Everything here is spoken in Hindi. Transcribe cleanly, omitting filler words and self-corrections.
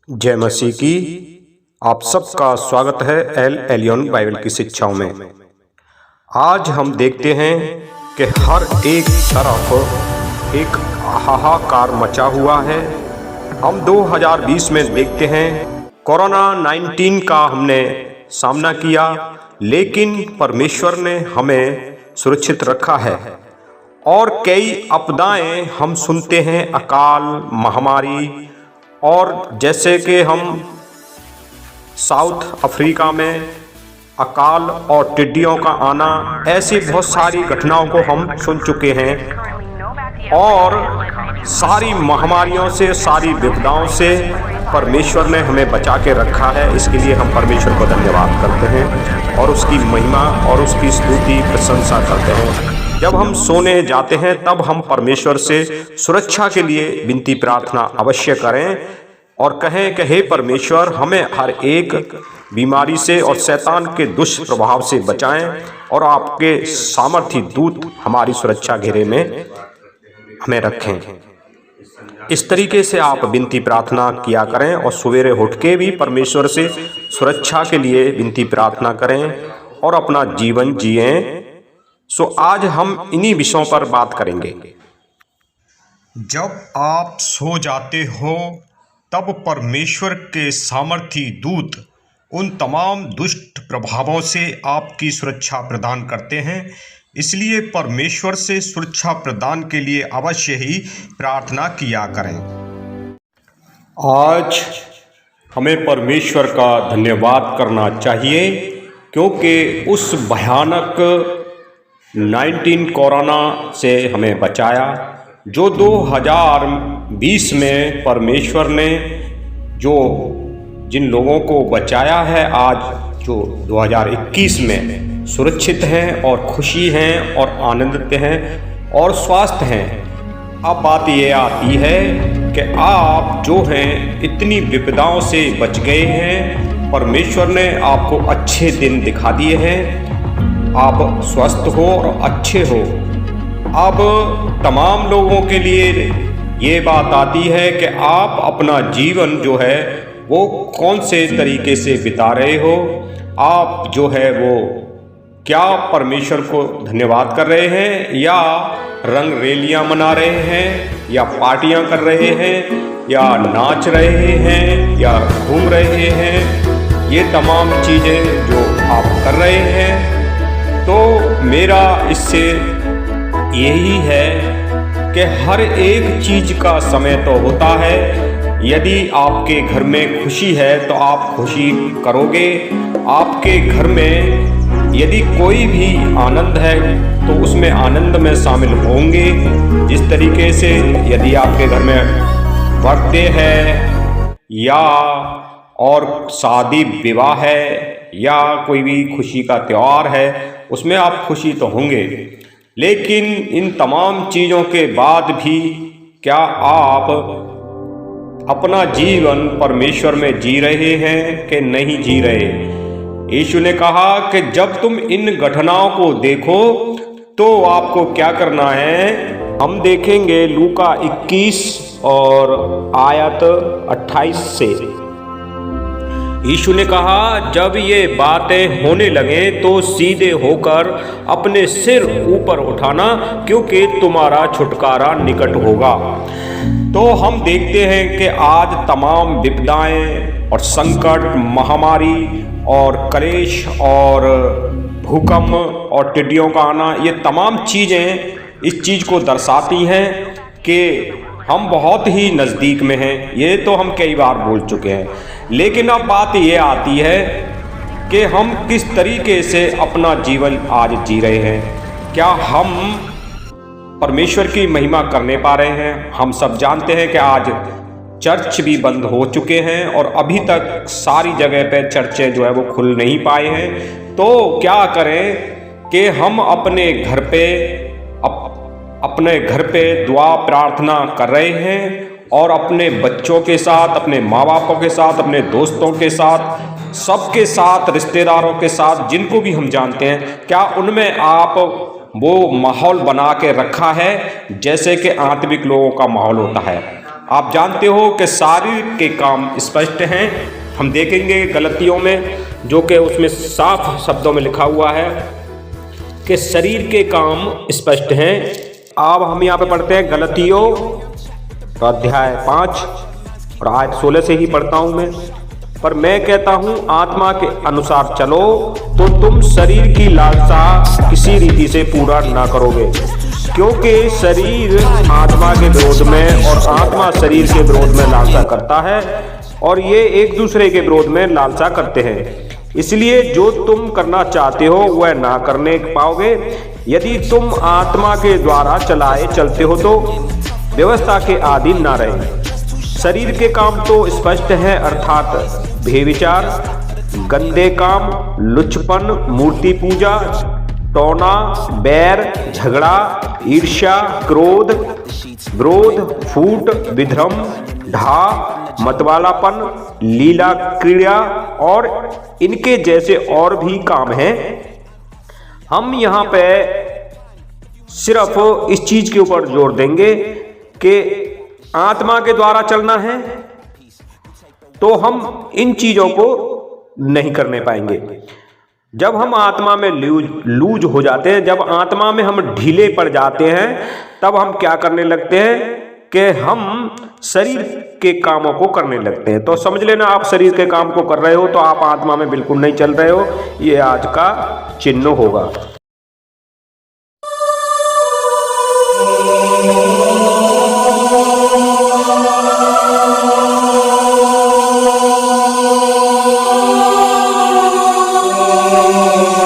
जय मसीह की। आप सबका स्वागत है एल एलियन बाइबल की शिक्षाओं में। आज हम देखते हैं कि हर एक तरफ एक हाहाकार मचा हुआ है। हम 2020 में देखते हैं कोरोना 19 का हमने सामना किया, लेकिन परमेश्वर ने हमें सुरक्षित रखा है। और कई आपदाएं हम सुनते हैं, अकाल, महामारी, और जैसे कि हम साउथ अफ्रीका में अकाल और टिड्डियों का आना, ऐसी बहुत सारी घटनाओं को हम सुन चुके हैं। और सारी महामारियों से, सारी विपदाओं से परमेश्वर ने हमें बचा के रखा है। इसके लिए हम परमेश्वर को धन्यवाद करते हैं और उसकी महिमा और उसकी स्तुति प्रशंसा करते हैं। जब हम सोने जाते हैं तब हम परमेश्वर से सुरक्षा के लिए विनती प्रार्थना अवश्य करें और कहें कि हे परमेश्वर, हमें हर एक बीमारी से और शैतान के दुष्प्रभाव से बचाएं और आपके सामर्थी दूत हमारी सुरक्षा घेरे में हमें रखें। इस तरीके से आप विनती प्रार्थना किया करें और सवेरे उठ के भी परमेश्वर से सुरक्षा के लिए विनती प्रार्थना करें और अपना जीवन जिएं। सो आज हम इन्हीं विषयों पर बात करेंगे। जब आप सो जाते हो तब परमेश्वर के सामर्थी दूत उन तमाम दुष्ट प्रभावों से आपकी सुरक्षा प्रदान करते हैं। इसलिए परमेश्वर से सुरक्षा प्रदान के लिए अवश्य ही प्रार्थना किया करें। आज हमें परमेश्वर का धन्यवाद करना चाहिए, क्योंकि उस भयानक 19 कोरोना से हमें बचाया, जो 2020 में परमेश्वर ने जो जिन लोगों को बचाया है, आज जो 2021 में सुरक्षित हैं और खुशी हैं और आनंदित हैं और स्वस्थ हैं। अब बात ये आती है कि आप जो हैं इतनी विपदाओं से बच गए हैं। परमेश्वर ने आपको अच्छे दिन दिखा दिए हैं, आप स्वस्थ हो और अच्छे हो। अब तमाम लोगों के लिए ये बात आती है कि आप अपना जीवन जो है वो कौन से तरीके से बिता रहे हो। आप जो है वो क्या परमेश्वर को धन्यवाद कर रहे हैं, या रंग रैलियां मना रहे हैं, या पार्टियां कर रहे हैं, या नाच रहे हैं, या घूम रहे हैं। ये तमाम चीज़ें जो आप कर रहे हैं, तो मेरा इससे यही है कि हर एक चीज़ का समय तो होता है। यदि आपके घर में खुशी है तो आप खुशी करोगे। आपके घर में यदि कोई भी आनंद है तो उसमें आनंद में शामिल होंगे। जिस तरीके से यदि आपके घर में बर्थडे है या और शादी विवाह है या कोई भी खुशी का त्यौहार है, उसमें आप खुशी तो होंगे। लेकिन इन तमाम चीज़ों के बाद भी क्या आप अपना जीवन परमेश्वर में जी रहे हैं कि नहीं जी रहे? यीशु ने कहा कि जब तुम इन घटनाओं को देखो तो आपको क्या करना है। हम देखेंगे लूका 21 और आयत 28 से। यीशु ने कहा, जब ये बातें होने लगे तो सीधे होकर अपने सिर ऊपर उठाना, क्योंकि तुम्हारा छुटकारा निकट होगा। तो हम देखते हैं कि आज तमाम विपदाएं और संकट, महामारी और कलेश और भूकंप और टिड्डियों का आना, ये तमाम चीज़ें इस चीज़ को दर्शाती हैं कि हम बहुत ही नज़दीक में हैं। ये तो हम कई बार बोल चुके हैं। लेकिन अब बात ये आती है कि हम किस तरीके से अपना जीवन आज जी रहे हैं। क्या हम परमेश्वर की महिमा करने पा रहे हैं? हम सब जानते हैं कि आज चर्च भी बंद हो चुके हैं और अभी तक सारी जगह पे चर्चें जो है वो खुल नहीं पाए हैं। तो क्या करें कि हम अपने घर पे दुआ प्रार्थना कर रहे हैं और अपने बच्चों के साथ, अपने माँ बापों के साथ, अपने दोस्तों के साथ, सबके साथ, रिश्तेदारों के साथ, जिनको भी हम जानते हैं, क्या उनमें आप वो माहौल बना के रखा है जैसे कि आत्मिक लोगों का माहौल होता है? आप जानते हो कि शारीर के काम स्पष्ट हैं। हम देखेंगे गलतियों में, जो कि उसमें साफ शब्दों में लिखा हुआ है कि शरीर के काम स्पष्ट हैं। अब हम यहाँ पे पढ़ते हैं गलतियों का अध्याय 5 और आयत 16 से ही पढ़ता हूँ मैं। पर मैं कहता हूँ आत्मा के अनुसार चलो तो तुम शरीर की लालसा किसी रीति से पूरा ना करोगे, क्योंकि शरीर आत्मा के विरोध में और आत्मा शरीर के विरोध में लालसा करता है और ये एक दूसरे के विरोध में लालसा करते हैं। इसलिए जो तुम करना चाहते हो वह ना करने पाओगे। यदि तुम आत्मा के द्वारा चलाए चलते हो तो व्यवस्था के अधीन ना रहे। शरीर के काम तो स्पष्ट हैं, अर्थात व्यभिचार, गंदे काम, लुच्चपन, मूर्ति पूजा, टोना, बैर, झगड़ा, ईर्ष्या, क्रोध, विरोध, फूट, विधर्म, ढा, मतवालापन, लीला क्रीड़ा और इनके जैसे और भी काम हैं। हम यहाँ पे सिर्फ इस चीज के ऊपर जोर देंगे कि आत्मा के द्वारा चलना है, तो हम इन चीजों को नहीं करने पाएंगे। जब हम आत्मा में लूज हो जाते हैं, जब आत्मा में हम ढीले पड़ जाते हैं, तब हम क्या करने लगते हैं कि हम शरीर के कामों को करने लगते हैं। तो समझ लेना, आप शरीर के काम को कर रहे हो तो आप आत्मा में बिल्कुल नहीं चल रहे हो। ये आज का चिन्ह होगा।